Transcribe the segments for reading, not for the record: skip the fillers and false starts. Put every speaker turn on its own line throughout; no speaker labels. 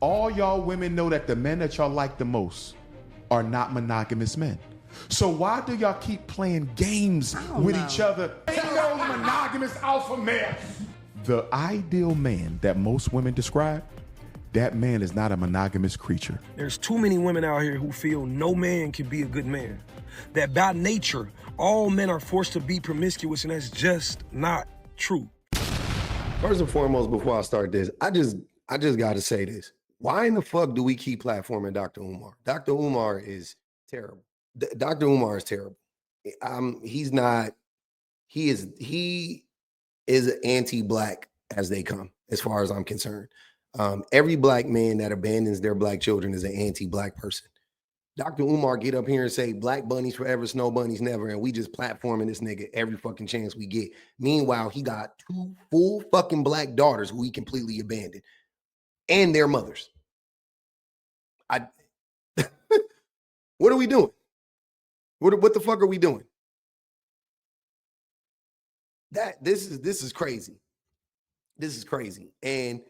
all y'all women know that the men that y'all like the most are not monogamous men. So why do y'all keep playing games with each other? Ain't no monogamous alpha males. The ideal man that most women describe, that man is not a monogamous creature.
There's too many women out here who feel no man can be a good man. That by nature, all men are forced to be promiscuous, and that's just not true.
First and foremost, before I start this, I just got to say this. Why in the fuck do we keep platforming Dr. Umar? Dr. Umar is terrible. Dr. Umar is terrible. He is anti-black as they come, as far as I'm concerned. Every black man that abandons their black children is an anti-black person. Dr. Umar get up here and say black bunnies forever, snow bunnies never, and we just platforming this nigga every fucking chance we get. Meanwhile, he got 2 full fucking black daughters who he completely abandoned, and their mothers. What are we doing? What the fuck are we doing? This is crazy. This is crazy. And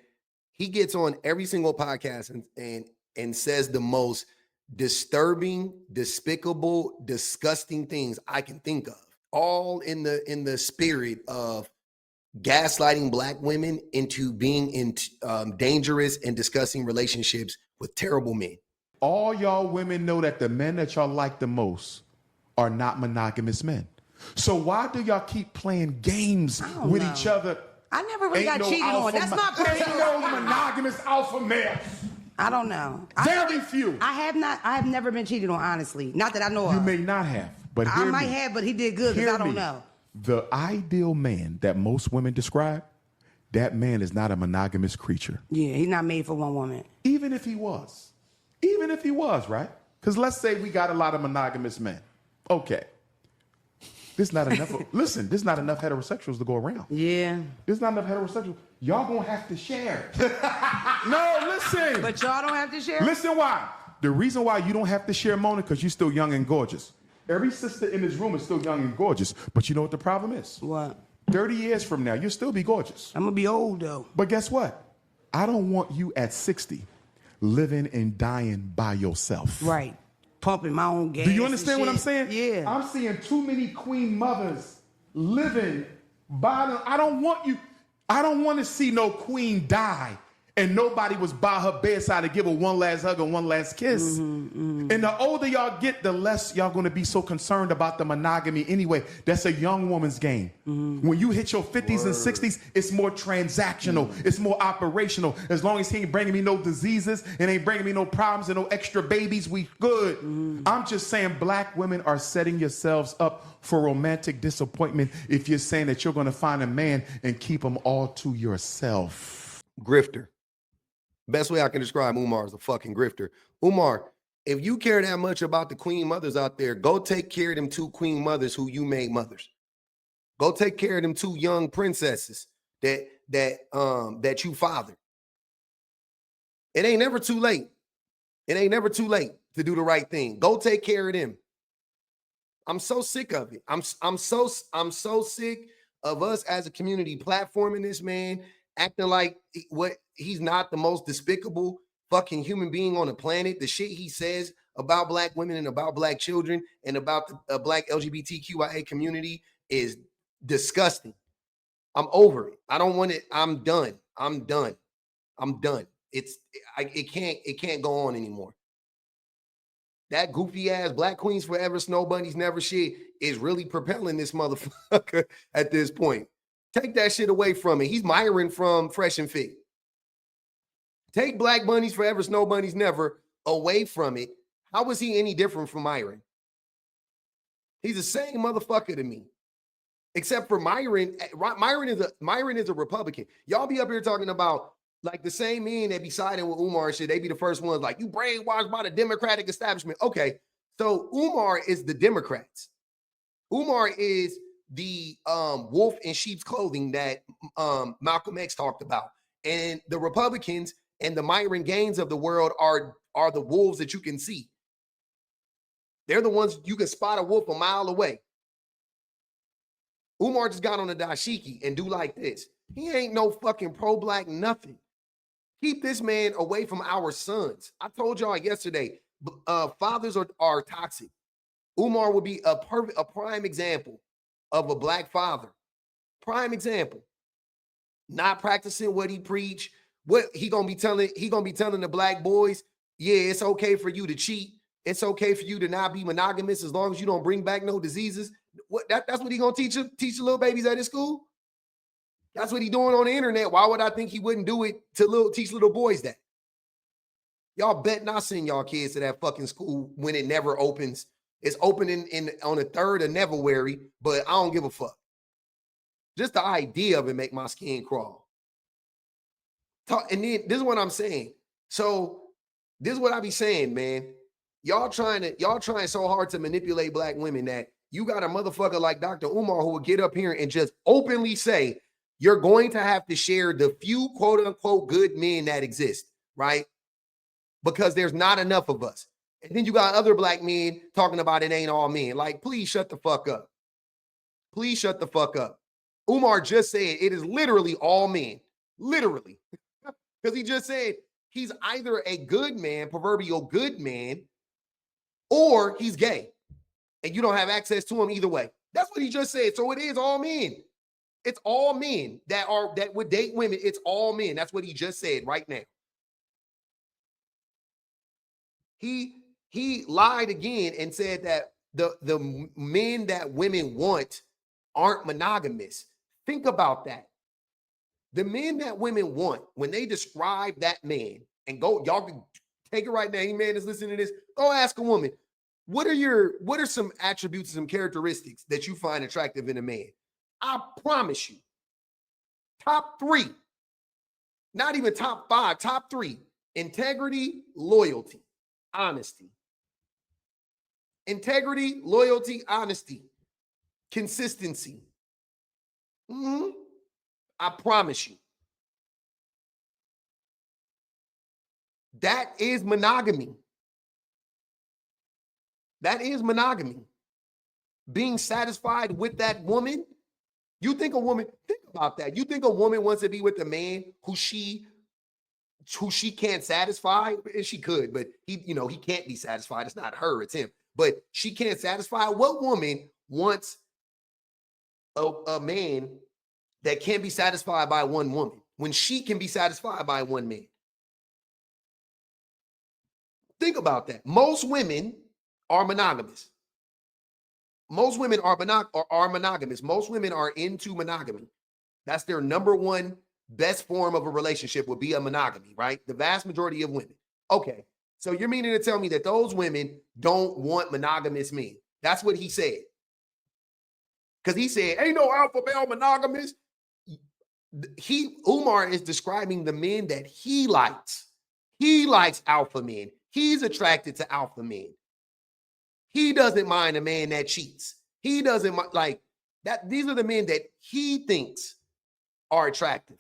he gets on every single podcast and says the most disturbing, despicable, disgusting things I can think of, all in the spirit of gaslighting black women into being in dangerous and disgusting relationships with terrible men.
All y'all women know that the men that y'all like the most are not monogamous men. So why do y'all keep playing games with each other?
I never really got cheated on. That's my personal.
Ain't no monogamous alpha males.
I don't know.
Very few.
I have never been cheated on, honestly. Not that I know of.
You may not have, but
I might have, but he did good because I don't know.
The ideal man that most women describe, that man is not a monogamous creature.
Yeah, he's not made for one woman.
Even if he was. Right? Because let's say we got a lot of monogamous men. Okay. There's not enough. Listen, there's not enough heterosexuals to go around.
Yeah.
There's not enough heterosexuals. Y'all gonna have to share. No, listen.
But y'all don't have to share?
Listen why. The reason why you don't have to share, Mona, because you're still young and gorgeous. Every sister in this room is still young and gorgeous. But you know what the problem is?
What?
30 years from now, you'll still be gorgeous.
I'm gonna be old, though.
But guess what? I don't want you at 60 living and dying by yourself.
Right. Pumping my own gas.
Do you understand what I'm saying?
Yeah.
I'm seeing too many queen mothers living by them. I don't want to see no queen die and nobody was by her bedside to give her one last hug and one last kiss. And the older y'all get, the less y'all going to be so concerned about the monogamy anyway. That's a young woman's game. When you hit your 50s and 60s, it's more transactional. It's more operational. As long as he ain't bringing me no diseases and ain't bringing me no problems and no extra babies, we good. I'm just saying black women are setting yourselves up for romantic disappointment if you're saying that you're going to find a man and keep him all to yourself.
Grifter. Best way I can describe Umar is a fucking grifter. Umar, if you care that much about the queen mothers out there, go take care of them 2 queen mothers who you made mothers. Go take care of them 2 young princesses that you fathered. It ain't never too late. It ain't never too late to do the right thing. Go take care of them. I'm so sick of it. I'm so sick of us as a community platforming this man, acting like he's not the most despicable fucking human being on the planet. The shit he says about black women and about black children and about the black LGBTQIA community is disgusting. I'm over it. I don't want it. I'm done. It can't go on anymore. That goofy ass black queens forever, snow bunnies never shit is really propelling this motherfucker at this point. Take that shit away from me. He's Myron from Fresh and Fit. Take black bunnies forever, snow bunnies never away from it. How was he any different from Myron? He's the same motherfucker to me. Except for Myron. Myron is a Republican. Y'all be up here talking about like the same men that be siding with Umar and shit. They be the first ones like, you brainwashed by the Democratic establishment. Okay, so Umar is the Democrats. Umar is the wolf in sheep's clothing that Malcolm X talked about. And the Republicans and the Myron Gaines of the world are the wolves that you can see. They're the ones you can spot a wolf a mile away. Umar just got on a dashiki and do like this. He ain't no fucking pro-black nothing. Keep this man away from our sons. I told y'all yesterday, fathers are toxic. Umar would be a prime example of a black father. Prime example. Not practicing what he preach. What he gonna be telling the black boys, yeah, it's okay for you to cheat. It's okay for you to not be monogamous as long as you don't bring back no diseases. That's what he gonna teach the little babies at his school? That's what he doing on the internet. Why would I think he wouldn't do it to teach little boys that? Y'all bet not send y'all kids to that fucking school when it never opens. It's opening on the 3rd of February, but I don't give a fuck. Just the idea of it make my skin crawl. And then this is what I'm saying. So this is what I be saying, man. Y'all trying so hard to manipulate black women that you got a motherfucker like Dr. Umar who will get up here and just openly say, you're going to have to share the few quote unquote good men that exist, right? Because there's not enough of us. And then you got other black men talking about it ain't all men. Like, please shut the fuck up. Please shut the fuck up. Umar just said it is literally all men. Literally. Because he just said he's either a good man, proverbial good man, or he's gay. And you don't have access to him either way. That's what he just said. So it is all men. It's all men that would date women. It's all men. That's what he just said right now. He lied again and said that the men that women want aren't monogamous. Think about that. The men that women want, when they describe that man, and go, y'all can take it right now. Any man that's listening to this, go ask a woman, what are some attributes, some characteristics that you find attractive in a man? I promise you, top 3, not even top 5, top 3, integrity, loyalty, honesty. Integrity, loyalty, honesty, consistency. I promise you. That is monogamy. That is monogamy. Being satisfied with that woman. You think a woman, think about that. You think a woman wants to be with a man who she can't satisfy? And she could, but he can't be satisfied. It's not her, it's him. But she can't satisfy. What woman wants a man that can't be satisfied by one woman when she can be satisfied by one man? Think about that. Most women are monogamous. Most women are monogamous. Most women are into monogamy. That's their number one best form of a relationship, would be a monogamy, right? The vast majority of women. Okay, so you're meaning to tell me that those women don't want monogamous men? That's what he said. Because he said, ain't no alpha male monogamous. Umar is describing the men that he likes. He likes alpha men. He's attracted to alpha men. He doesn't mind a man that cheats. He doesn't like that. These are the men that he thinks are attractive.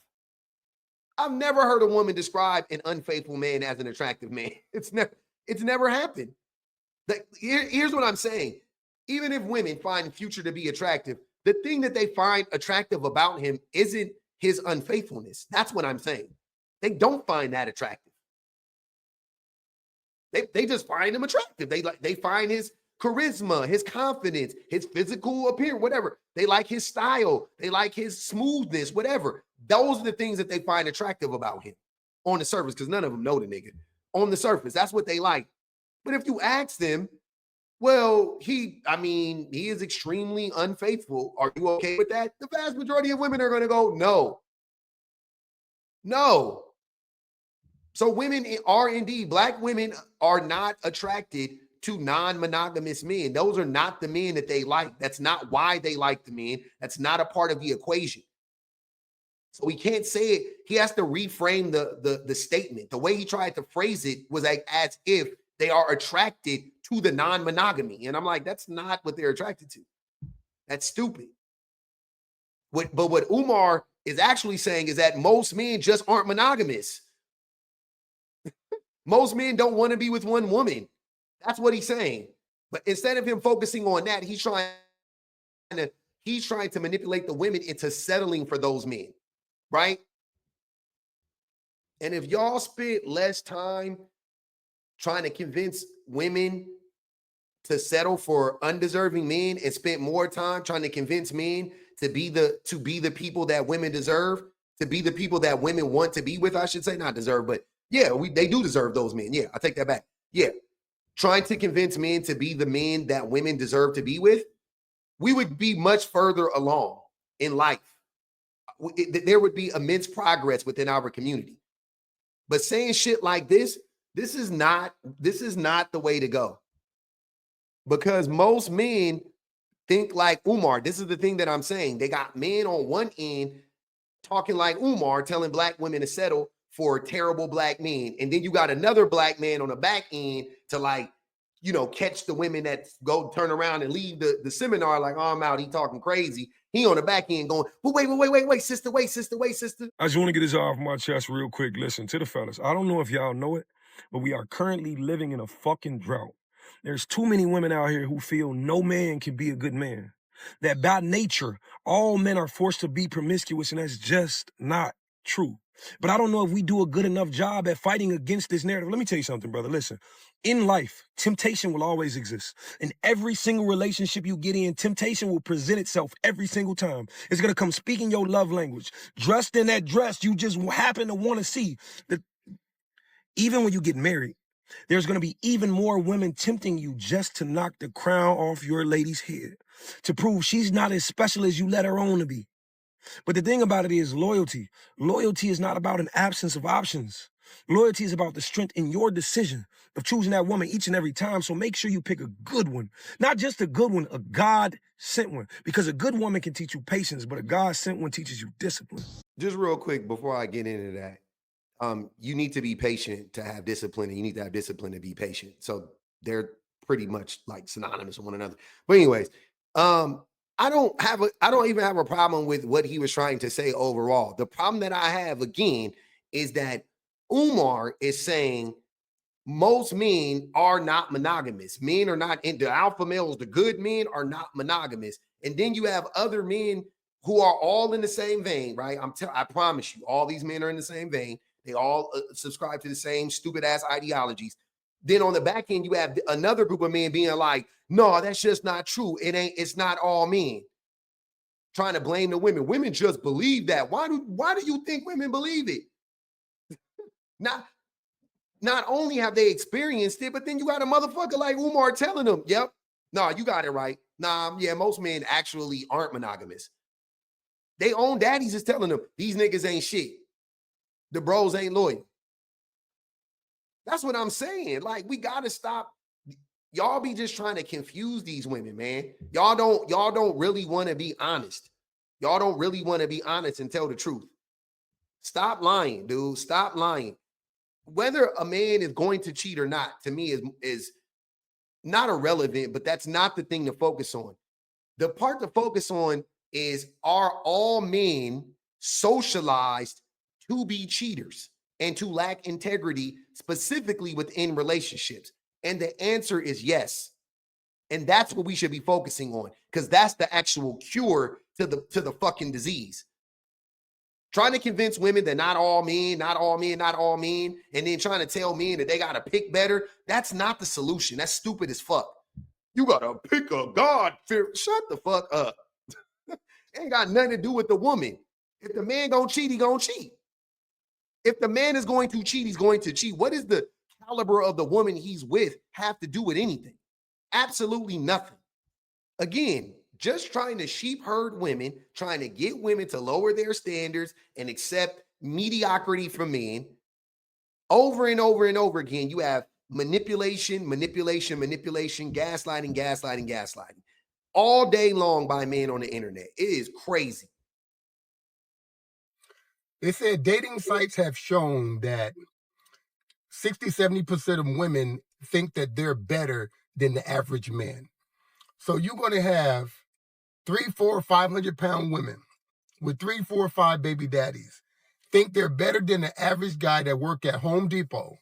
I've never heard a woman describe an unfaithful man as an attractive man. It's never happened. Here's what I'm saying. Even if women find Future to be attractive, the thing that they find attractive about him isn't his unfaithfulness. That's what I'm saying. They don't find that attractive. They just find him attractive. They find his charisma, his confidence, his physical appearance, whatever. They like his style. They like his smoothness, whatever. Those are the things that they find attractive about him on the surface, because none of them know the nigga. On the surface, that's what they like. But if you ask them, well, he is extremely unfaithful. Are you okay with that? The vast majority of women are going to go, no. No. So women are indeed, black women are not attracted to non-monogamous men. Those are not the men that they like. That's not why they like the men. That's not a part of the equation. So he can't say it. He has to reframe the statement. The way he tried to phrase it was like as if they are attracted to the non-monogamy. And I'm like, that's not what they're attracted to. That's stupid. But what Umar is actually saying is that most men just aren't monogamous. Most men don't want to be with one woman. That's what he's saying. But instead of him focusing on that, he's trying to manipulate the women into settling for those men, right? And if y'all spent less time trying to convince women to settle for undeserving men and spent more time trying to convince men to be the people that women deserve, to be the people that women want to be with, I should say, not deserve, but yeah, they do deserve those men. Yeah, I take that back. Yeah. Trying to convince men to be the men that women deserve to be with, we would be much further along in life. There would be immense progress within our community. But saying shit like this is not the way to go. Because most men think like Umar. This is the thing that I'm saying. They got men on one end talking like Umar, telling black women to settle for terrible black men. And then you got another black man on the back end to catch the women that go turn around and leave the seminar like, oh, I'm out. He talking crazy. He on the back end going, well, wait, sister, wait, sister.
I just want to get this off my chest real quick. Listen, to the fellas, I don't know if y'all know it, but we are currently living in a fucking drought. There's too many women out here who feel no man can be a good man. That by nature, all men are forced to be promiscuous, and that's just not true. But I don't know if we do a good enough job at fighting against this narrative. Let me tell you something, brother. Listen, in life, temptation will always exist. In every single relationship you get in, temptation will present itself every single time. It's going to come speaking your love language. Dressed in that dress you just happen to want to see. Even when you get married, there's going to be even more women tempting you just to knock the crown off your lady's head, to prove she's not as special as you let her on to be. But the thing about it is loyalty. Loyalty is not about an absence of options. Loyalty is about the strength in your decision of choosing that woman each and every time. So make sure you pick a good one. Not just a good one, a God-sent one. Because a good woman can teach you patience, but a God-sent one teaches you discipline.
Just real quick before I get into that. You need to be patient to have discipline, and you need to have discipline to be patient. So they're pretty much like synonymous with one another. But anyways, I don't even have a problem with what he was trying to say overall. The problem that I have, again, is that Umar is saying most men are not monogamous. Men are not the alpha males, the good men are not monogamous. And then you have other men who are all in the same vein, right? I promise you, all these men are in the same vein. They all subscribe to the same stupid ass ideologies. Then on the back end, you have another group of men being like, no, that's just not true. It's not all men. Trying to blame the women. Women just believe that. Why do you think women believe it? Not only have they experienced it, but then you got a motherfucker like Umar telling them, yep, no, you got it right. Nah, yeah, most men actually aren't monogamous. They own daddies is telling them, these niggas ain't shit. The bros ain't loyal. That's what I'm saying. Like, we got to stop. Y'all be just trying to confuse these women, man. Y'all don't really want to be honest. Y'all don't really want to be honest and tell the truth. Stop lying, dude. Stop lying. Whether a man is going to cheat or not, to me, is not irrelevant, but that's not the thing to focus on. The part to focus on is, are all men socialized to be cheaters and to lack integrity, specifically within relationships? And the answer is yes. And that's what we should be focusing on, because that's the actual cure to the fucking disease. Trying to convince women that not all men, and then trying to tell men that they got to pick better, that's not the solution. That's stupid as fuck. You got to pick a God fear. Shut the fuck up. Ain't got nothing to do with the woman. If the man gonna cheat, he gonna cheat. If the man is going to cheat, he's going to cheat. What does the caliber of the woman he's with have to do with anything? Absolutely nothing. Again, just trying to sheep herd women, trying to get women to lower their standards and accept mediocrity from men. Over and over and over again, you have manipulation, gaslighting, all day long by men on the internet. It is crazy.
They said dating sites have shown that 60-70% of women think that they're better than the average man. So you're going to have 300, 400, 500-pound women with 3, 4, 5 baby daddies think they're better than the average guy that work at Home Depot,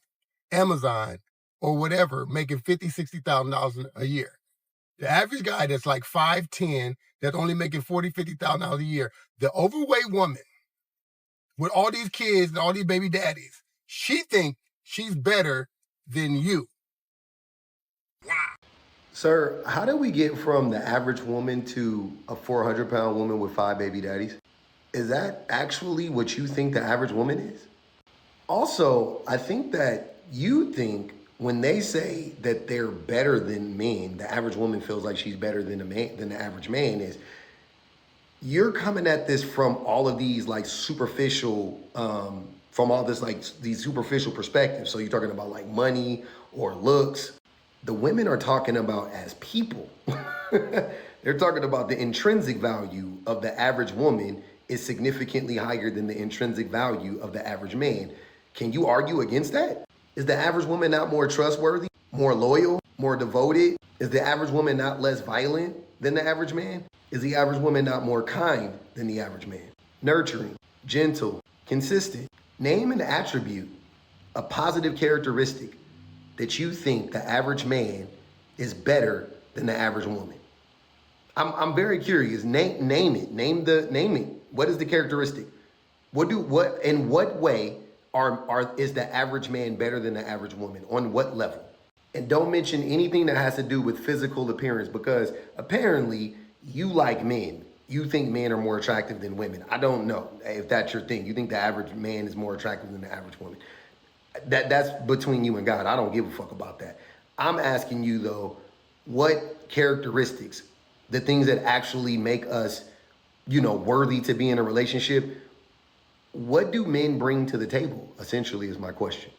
Amazon, or whatever, making $50,000, $60,000 a year. The average guy that's like 5'10", that's only making $40,000, $50,000 a year, the overweight woman with all these kids and all these baby daddies she think she's better than you.
Sir, how do we get from the average woman to a 400-pound woman with 5 baby daddies? Is that actually what you think the average woman is? Also, I think that you think when they say that they're better than men, the average woman feels like she's better than the average man is. You're coming at this from all of these like superficial, from all this like these superficial perspectives. So you're talking about like money or looks. The women are talking about as people. They're talking about the intrinsic value of the average woman is significantly higher than the intrinsic value of the average man. Can you argue against that? Is the average woman not more trustworthy, more loyal, more devoted? Is the average woman not less violent than the average man? Is the average woman not more kind than the average man? Nurturing, gentle, consistent. Name an attribute, a positive characteristic that you think the average man is better than the average woman. I'm very curious. Name it. Name it. What is the characteristic? In what way is the average man better than the average woman? On what level? And don't mention anything that has to do with physical appearance, because apparently you like men. You think men are more attractive than women. I don't know if that's your thing. You think the average man is more attractive than the average woman. That's between you and God. I don't give a fuck about that. I'm asking you though, what characteristics, the things that actually make us, worthy to be in a relationship, what do men bring to the table, essentially, is my question.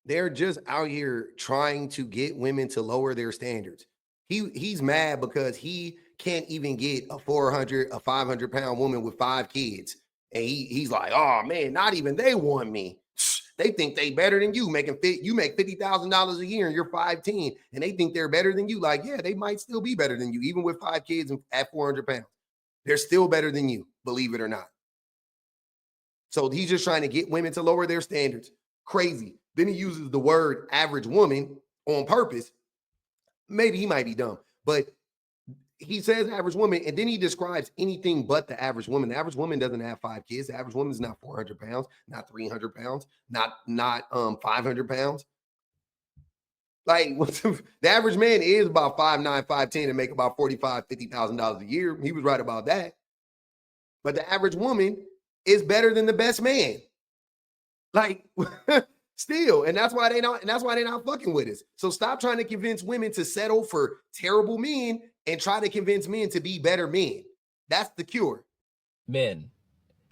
They're just out here trying to get women to lower their standards. He's mad because he can't even get a 500-pound woman with 5 kids. And he's like, oh man, not even they want me. They think they better than you. You make $50,000 a year and you're 5'10", and they think they're better than you. Like, yeah, they might still be better than you, even with 5 kids and at 400 pounds. They're still better than you, believe it or not. So he's just trying to get women to lower their standards. Crazy. Then he uses the word average woman on purpose. Maybe he might be dumb, but he says average woman, and then he describes anything but the average woman. The average woman doesn't have 5 kids. The average woman is not 400 pounds, not 300 pounds, not 500 pounds. Like, the average man is about 5'9", 5'10", and make about $45,000, $50,000 a year. He was right about that. But the average woman is better than the best man. Like, still, and that's why they're not fucking with us. So stop trying to convince women to settle for terrible men and try to convince men to be better men. That's the cure.
Men,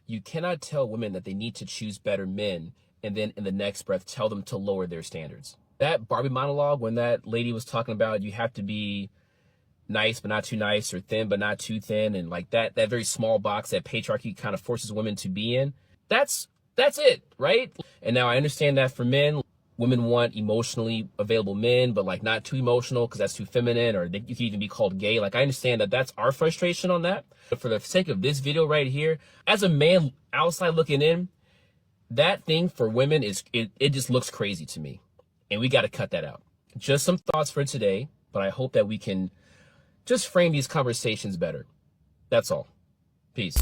you cannot tell women that they need to choose better men and then in the next breath tell them to lower their standards. That Barbie monologue, when that lady was talking about you have to be nice but not too nice, or thin but not too thin, and like that very small box that patriarchy kind of forces women to be in, that's it, right? And now I understand that for men, women want emotionally available men, but like not too emotional because that's too feminine, or you could even be called gay. Like, I understand that that's our frustration on that. But for the sake of this video right here, as a man outside looking in, that thing for women it just looks crazy to me. And we got to cut that out. Just some thoughts for today, but I hope that we can just frame these conversations better. That's all. Peace.